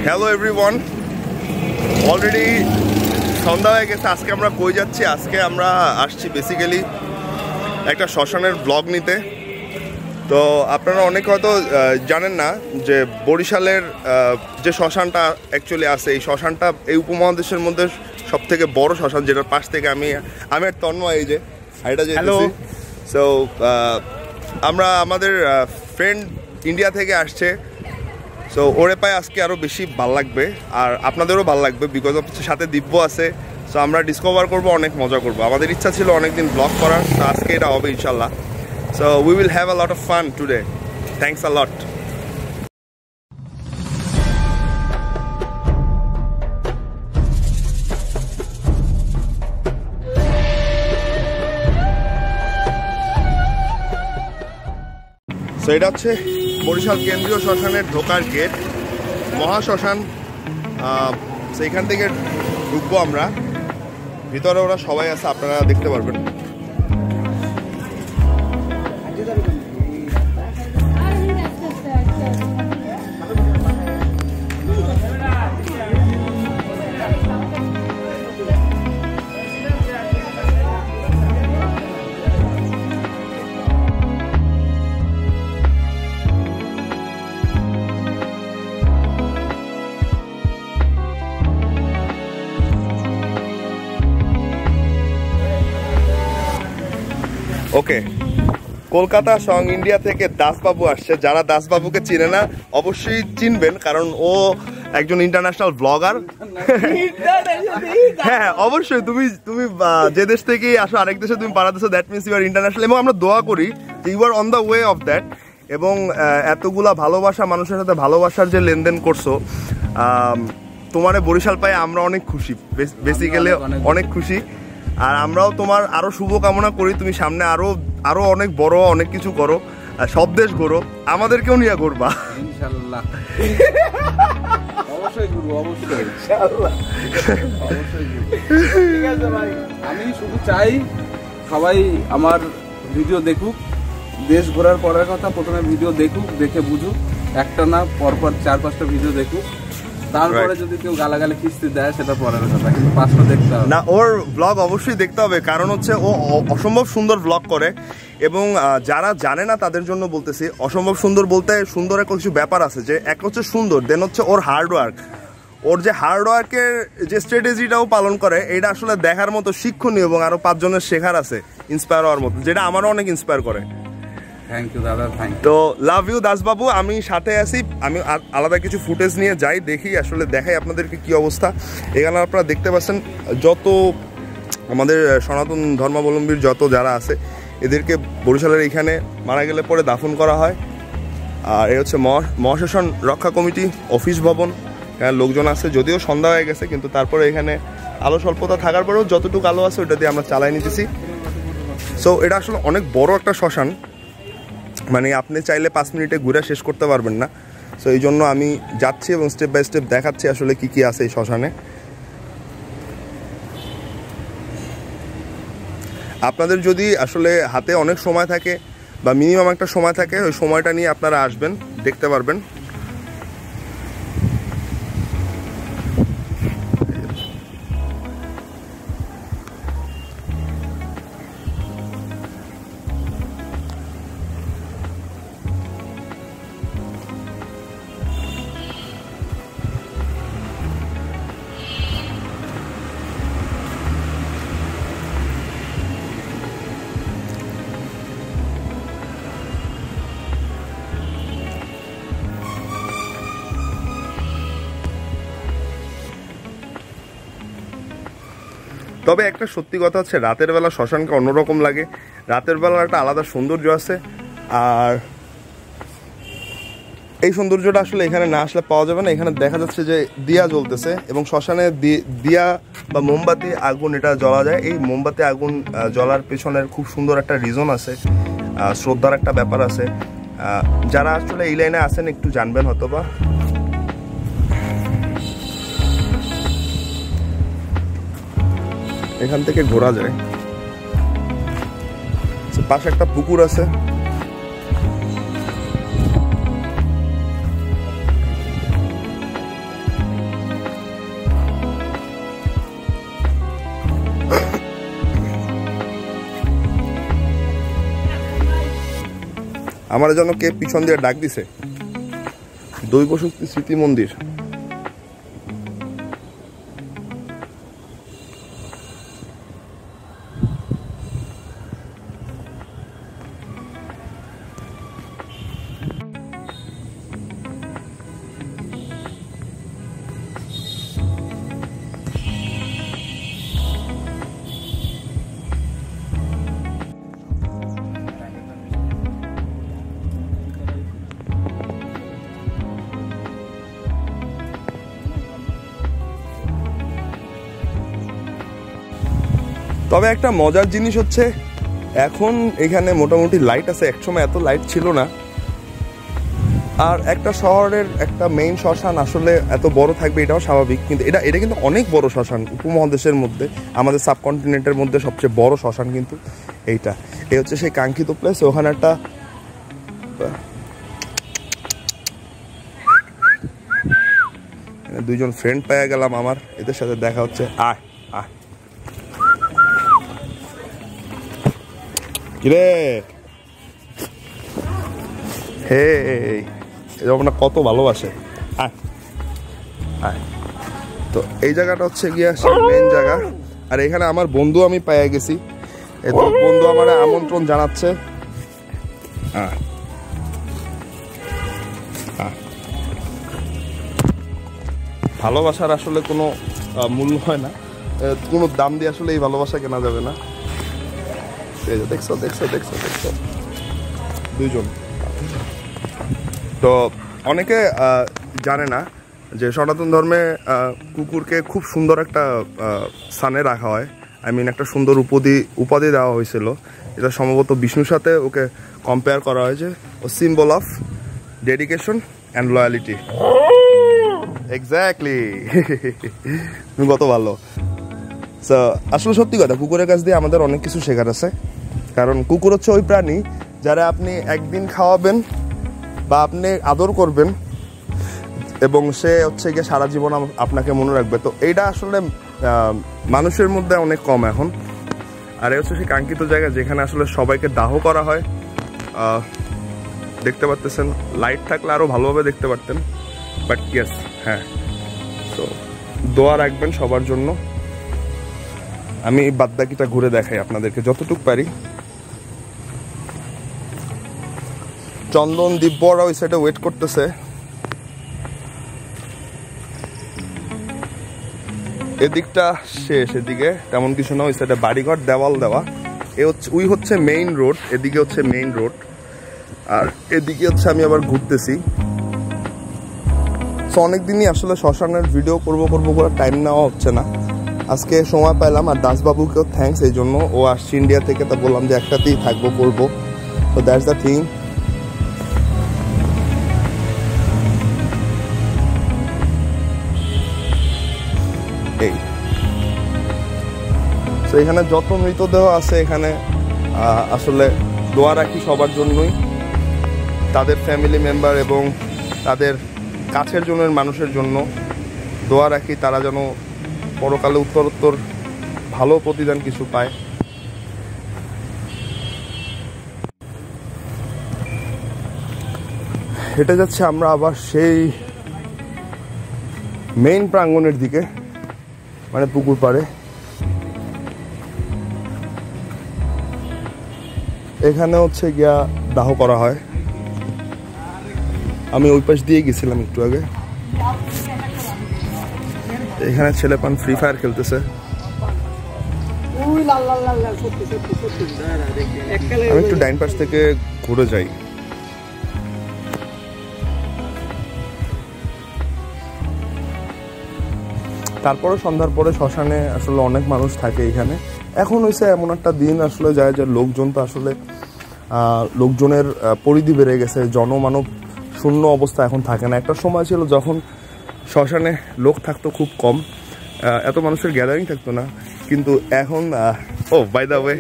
Hello everyone, already সন্ধ্যা হয়ে গেছে। আজকে আমরা কই যাচ্ছি? আজকে আমরা আসছি বেসিক্যালি একটা শ্মশানের ব্লগ নিতে। তো আপনারা অনেকে হয়তো জানেন না যে বরিশালের যে শ্মশানটা অ্যাকচুয়ালি আছে, এই শ্মশানটা এই উপমহাদেশের মধ্যে সব থেকে বড় শ্মশান, যেটার পাশ থেকে আমি আর তন্ময় এই যে এটা যেতেছি। সো আমরা আমাদের ফ্রেন্ড ইন্ডিয়া থেকে আসছে, সো ওরে পায় আজকে আরও বেশি ভাল লাগবে আর আপনাদেরও ভাল লাগবে, বিকজ অফ সাথে দিব্য আছে। সো আমরা ডিসকভার করবো, অনেক মজা করবো। আমাদের ইচ্ছা ছিল অনেকদিন ব্লগ করার, তো আজকে এটা হবে ইনশাল্লাহ। So we will have a lot of fun today. Thanks a lot. So এটা হচ্ছে বরিশাল কেন্দ্রীয় শ্মশানের ঢোকার গেট, মহাশ্মশান। সেইখান থেকে ঢুকবো আমরা। ভিতরে ওরা সবাই আছে, আপনারা দেখতে পারবেন। ওকে, কলকাতা সং ইন্ডিয়া থেকে দাসবাবু আসছে। যারা দাসবাবুকে চিনে না অবশ্যই চিনবেন, কারণ ও একজন ইন্টারন্যাশনাল ব্লগার। হ্যাঁ অবশ্যই, তুমি যে দেশ থেকেই আসো আরেক দেশে তুমি পাড়া দেশো, that means you are international. এবং আমরা দোয়া করি যে you are on the way of that. এবং এতগুলা ভালোবাসা, মানুষের সাথে ভালোবাসার যে লেনদেন করছো, তোমারে বরিশাল পাই আমরা অনেক খুশি, বেসিক্যালি অনেক খুশি। আর আমরাও তোমার আরো শুভকামনা করি, তুমি সামনে আরো অনেক বড় অনেক কিছু করো, সব দেশ ঘোরো, আমাদেরকেও নিয়ে ঘুরবা ইনশাআল্লাহ। অবশ্যই ঘুরবো, অবশ্যই ইনশাআল্লাহ, অবশ্যই ঘুরবো। ঠিক আছে ভাই, আমি শুধু চাই সবাই আমার ভিডিও দেখুক। দেশ ঘোরার পরের কথা, প্রথমে ভিডিও দেখুক, দেখে বুঝুক, একটা না পরপর 4-5টা ভিডিও দেখুক, তারপরে যদি কেউ গালাগালি কিস্তি দেয় সেটা পরের কথা, কিন্তু 5টা দেখতে হবে না। ওর ব্লগ অবশ্যই দেখতে হবে, কারণ হচ্ছে ও অসম্ভব সুন্দর ব্লগ করে। এবং যারা জানে না তাদের জন্য বলতেছি, অসম্ভব সুন্দর বলতে সুন্দরের কিছু ব্যাপার আছে, যে এক হচ্ছে সুন্দর, দেন হচ্ছে ওর হার্ডওয়ার্ক। ওর যে হার্ডওয়ার্কের যে স্ট্র্যাটেজিটাও পালন করে, এটা আসলে দেখার মতো, শিক্ষণীয়, এবং আরো 5 জনের শেখার আছে, ইন্সপায়ার হওয়ার মতো, যেটা আমারও অনেক ইন্সপায়ার করে। থ্যাংক ইউ দাদা, থ্যাংক ইউ। তো লাভ ইউ দাসবাবু, আমি সাথে আছি। আমি আলাদা কিছু ফুটেজ নিয়ে যাই, দেখি আসলে দেখাই আপনাদেরকে কি অবস্থা। এখানে আপনারা দেখতে পাচ্ছেন যত আমাদের সনাতন ধর্মাবলম্বীর যত যারা আছে, এদেরকে বরিশালের এইখানে মারা গেলে পরে দাফন করা হয়। আর এই হচ্ছে মহাশ্মশান রক্ষা কমিটি অফিস ভবন। এখানে লোকজন আছে, যদিও সন্ধ্যা হয়ে গেছে, কিন্তু তারপরে এখানে আলো স্বল্পতা থাকার পরেও যতটুকু আলো আছে ওইটা দিয়ে আমরা চালাই নিতেছি। সো এটা আসলে অনেক বড় একটা শ্মশান, মানে আপনি চাইলে 5 মিনিটে ঘুরে শেষ করতে পারবেন না। সো এই জন্য আমি যাচ্ছি এবং স্টেপ বাই স্টেপ দেখাচ্ছি আসলে কি কি আছে এই শ্মশানে। আপনাদের যদি আসলে হাতে অনেক সময় থাকে বা মিনিমাম একটা সময় থাকে, ওই সময়টা নিয়ে আপনারা আসবেন, দেখতে পারবেন। তবে একটা সত্যি কথা হচ্ছে, রাতের বেলা শ্মশানকে অন্যরকম লাগে। রাতের বেলা একটা আলাদা সৌন্দর্য আছে, আর এই সৌন্দর্যটা আসলে এখানে না আসলে পাওয়া যাবে না। এখানে দেখা যাচ্ছে যে দিয়া জ্বলতেছে, এবং শ্মশানে দিয়া বা মোমবাতি আগুন এটা জ্বলা যায়। এই মোমবাতি আগুন জ্বলার পেছনের খুব সুন্দর একটা রিজন আছে, শ্রদ্ধার একটা ব্যাপার আছে। যারা আসলে এই লাইনে আছেন একটু জানবেন হয়তোবা। এখান থেকে ঘোরা যায়, পাশে একটা পুকুর আছে। আমার জন্য কে পিছন দিয়ে ডাক দিছে? দৈব শক্তি স্মৃতি মন্দির। তবে একটা মজার জিনিস হচ্ছে এখন এখানে মোটামুটি লাইট আছে, একসময় এত লাইট ছিল না। আর একটা শহরের একটা মেইন শ্মশান আসলে এত বড় থাকবে এটাও স্বাভাবিক, কিন্তু এটা কিন্তু অনেক বড় শ্মশান উপমহাদেশের মধ্যে, আমাদের সাবকন্টিনেন্টের মধ্যে সবচেয়ে বড় শ্মশান কিন্তু এইটা। এই হচ্ছে সেই কাঙ্ক্ষিত প্লেস। ওখানে একটা দুইজন ফ্রেন্ড পেয়ে গেলাম আমার, এদের সাথে দেখা হচ্ছে। আয় আয় কিরে, হে আপনার কত ভালোবাসে। আয় আয়। তো এই জায়গাটা হচ্ছে গিয়া মেন জায়গা। আর এখানে আমার বন্ধু আমি পেয়ে গেছি, বন্ধু আমার আমন্ত্রণ জানাচ্ছে। ভালোবাসার আসলে কোনো মূল্য হয় না, কোনো দাম দিয়ে আসলে এই ভালোবাসা কেনা যাবে না। দেখছো দেখছো দেখছো দেখছো দুইজন। তো অনেকে জানে না যে সনাতন ধর্মে কুকুরকে খুব সুন্দর একটা স্থানে রাখা হয়। একটা সুন্দর উপাধি দেওয়া হয়েছিল। এটা সম্ভবত বিষ্ণুর সাথে ওকে কম্পেয়ার করা হয়েছে। ও symbol of dedication and loyalty. Exactly, তুমি কত ভালো। আসলে সত্যি কথা, কুকুরের কাছ দিয়ে আমাদের অনেক কিছু শেখার আছে। কারণ কুকুর হচ্ছে ওই প্রাণী যারা আপনি একদিন খাওয়াবেন বা আপনি আদর করবেন এবং সে হচ্ছে গিয়ে সারা জীবন আপনাকে মনে রাখবে। তো এইটা আসলে মানুষের মধ্যে অনেক কম এখন। আর এই হচ্ছে সেই কাঙ্ক্ষিত জায়গা যেখানে আসলে সবাইকে দাহ করা হয়। দেখতে পারতেছেন, লাইট থাকলে আরও ভালোভাবে দেখতে পারতেন, বাট ইয়েস, হ্যাঁ। তো দোয়া রাখবেন সবার জন্য। আমি বাদবাকিটা ঘুরে দেখাই আপনাদেরকে যতটুকু পারি। চন্দন দিব্যরা ওই সাইডে ওয়েট করতেছে। এদিকটা শেষ, এদিকে তেমন কিছু না। ওই সাইডে বাড়িঘর দেওয়াল দেওয়া। ওই হচ্ছে মেইন রোড, এদিকে হচ্ছে মেইন রোড। আর এদিকে হচ্ছে আমি আবার ঘুরতেছি। অনেকদিনই আসলে শ্মশানের ভিডিও করবো করে টাইম নেওয়া হচ্ছে না। আজকে সময় পাইলাম। আর দাসবাবুকেও থ্যাঙ্কস এই জন্য, ও আসছে ইন্ডিয়া থেকে। তা বললাম যে একটাতেই থাকবো, করবো। তো দ্যাটস দ্য থিং। এই তো এখানে যত মৃতদেহ আছে এখানে আসলে দোয়া রাখি সবার জন্যই, তাদের ফ্যামিলি মেম্বার এবং তাদের কাছের জনের মানুষের জন্য দোয়া রাখি তারা যেন পরকালে উত্তরোত্তর ভালো প্রতিদান কিছু পায়। হেঁটে যাচ্ছে আমরা আবার সেই মেইন প্রাঙ্গণের দিকে, মানে পুকুর পাড়ে। এখানে হচ্ছে গিয়া দাহ করা হয়। আমি ওই পাশ দিয়ে গেছিলাম একটু আগে। এখানে ছেলেপান ফ্রি ফায়ার খেলতেছে। আমি একটু ডাইন পাশ থেকে ঘুরে যাই। তারপরে সন্ধ্যার পরে শ্মশানে আসলে অনেক মানুষ থাকে এখানে। এখন হয়েছে এমন একটা দিন আসলে যায় যে লোকজন তো আসলে লোকজনের পরিধি বেড়ে গেছে, জনমানব শূন্য অবস্থা এখন থাকে না। একটা সময় ছিল যখন শ্মশানে লোক থাকতো খুব কম, এত মানুষের গ্যাদারিং থাকতো না। কিন্তু এখন বাই দ্য ওয়ে,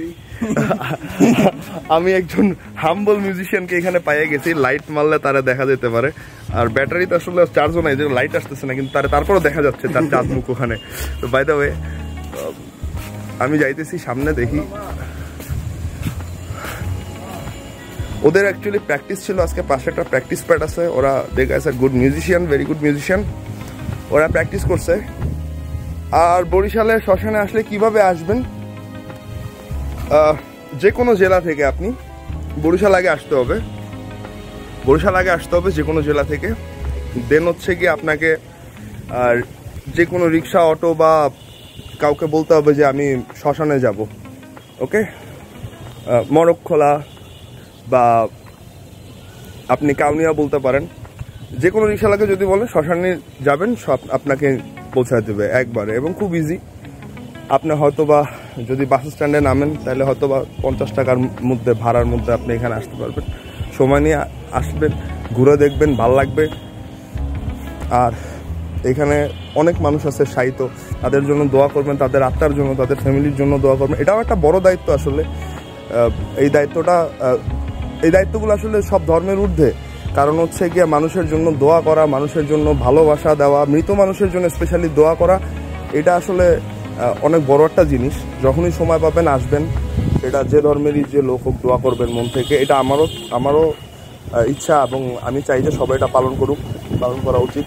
আমি একজন হাম্বল মিউজিশিয়ানকে এখানে পাইয়ে গেছি। লাইট মারলে তারা দেখা যেতে পারে। আর ব্যাটারিতে আসলে চার্জও নাই, যে লাইট আসতেছে না, কিন্তু তারপরেও দেখা যাচ্ছে তার চাঁদ মুখ ওখানে। তো বাই দ্য ওয়ে, আমি যাইতেছি সামনে, দেখি ওদের অ্যাকচুয়ালি প্র্যাকটিস ছিল আজকে, পাশে একটা প্র্যাকটিস প্যাড আছে, ওরা they guys are good musician, very good musician, ওরা প্র্যাকটিস করছে। আর বরিশালে শ্মশানে আসলে কিভাবে আসবেন, যে কোনো জেলা থেকে আপনি বরিশাল আগে আসতে হবে, যে কোনো জেলা থেকে। দেন হচ্ছে কি আপনাকে আর যে কোনো রিক্সা, অটো বা কাউকে বলতে হবে যে আমি শ্মশানে যাব, ওকে। মরকখোলা বা আপনি কাউনিয়া বলতে পারেন, যে কোনো রিক্সাওয়ালাকে যদি বলেন শ্মশানে যাবেন, সব আপনাকে পৌঁছায় দেবে একবারে, এবং খুব ইজি। আপনি হয়তো বা যদি বাস স্ট্যান্ডে নামেন তাহলে হয়তো বা 50 টাকার মধ্যে ভাড়ার মধ্যে আপনি এখানে আসতে পারবেন। সময় নিয়ে আসবেন, ঘুরে দেখবেন, ভাল লাগবে। আর এখানে অনেক মানুষ আছে শায়িত, তাদের জন্য দোয়া করবেন, তাদের আত্মার জন্য, তাদের ফ্যামিলির জন্য দোয়া করবেন। এটাও একটা বড় দায়িত্ব আসলে। এই দায়িত্বগুলো আসলে সব ধর্মের ঊর্ধ্বে। কারণ হচ্ছে গিয়ে মানুষের জন্য দোয়া করা, মানুষের জন্য ভালোবাসা দেওয়া, মৃত মানুষের জন্য স্পেশালি দোয়া করা, এটা আসলে অনেক বড় একটা জিনিস। যখনই সময় পাবেন আসবেন, এটা যে ধর্মেরই যে লোক হোক দোয়া করবেন মন থেকে। এটা আমারও ইচ্ছা, এবং আমি চাই যে সবাই এটা পালন করা উচিত।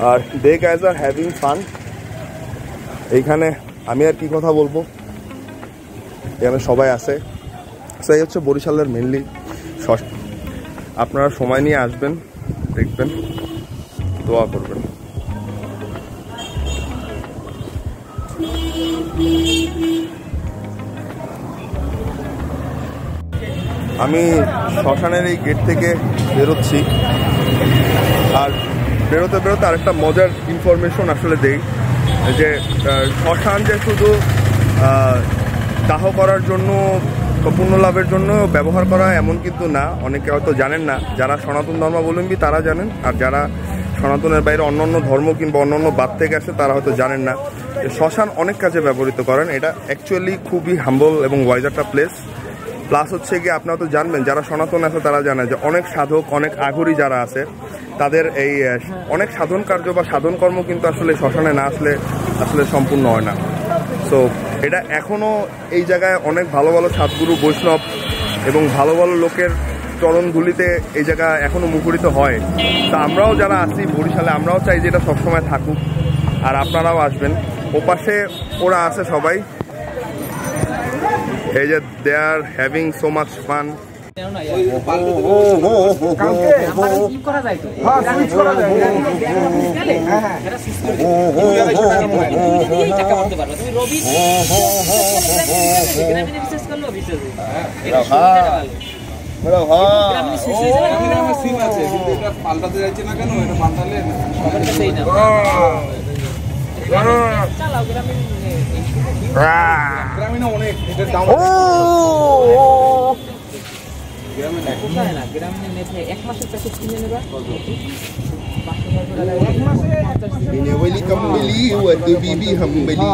আর দে গাইজ আর হ্যাভিং ফান। এইখানে আমি আর কি কথা বলবো, এখানে সবাই আছে। সেই হচ্ছে বরিশালের মেনলি শ্মশান। আপনারা সময় নিয়ে আসবেন, দেখবেন, দোয়া করবেন। আমি শ্মশানের এই গেট থেকে বেরোচ্ছি, আর বেরোতে আরেকটা মজার ইনফরমেশন আসলে দেই, যে শ্মশান যে শুধু দাহ করার জন্য, পুণ্য লাভের জন্য ব্যবহার করা এমন কিন্তু না। অনেকে হয়তো জানেন না, যারা সনাতন ধর্মাবলম্বী তারা জানেন, আর যারা সনাতনের বাইরে অন্যান্য ধর্ম কিংবা অন্যান্য বাদ থেকে আসে তারা হয়তো জানেন না। শ্মশান অনেক কাজে ব্যবহৃত করেন। এটা অ্যাকচুয়ালি খুবই হাম্বল এবং ওয়াইজ একটা প্লেস। প্লাস হচ্ছে গিয়ে আপনারা তো জানবেন, যারা সনাতন আছে তারা জানে যে অনেক সাধক, অনেক আঘরি যারা আছে, তাদের এই অনেক সাধন কার্য বা সাধন কর্ম কিন্তু আসলে শ্মশানে না আসলে সম্পূর্ণ হয় না। সো এটা এখনও এই জায়গায় অনেক ভালো ভালো সাধগুরু, বৈষ্ণব এবং ভালো ভালো লোকের চরণ ধুলিতে এই জায়গা এখনও মুখরিত হয়। তা আমরাও যারা আছি বরিশালে, আমরাও চাই যে এটা সবসময় থাকুক, আর আপনারাও আসবেন। ওপাশে ওরা আছে সবাই, এই যে they are having so much fun. পাল্টাতে যাচ্ছে না কেন? এটা পাল্টালে গ্রামীণ অনেক এটার দাম। Ini wali kambali, wadu bibi hambali.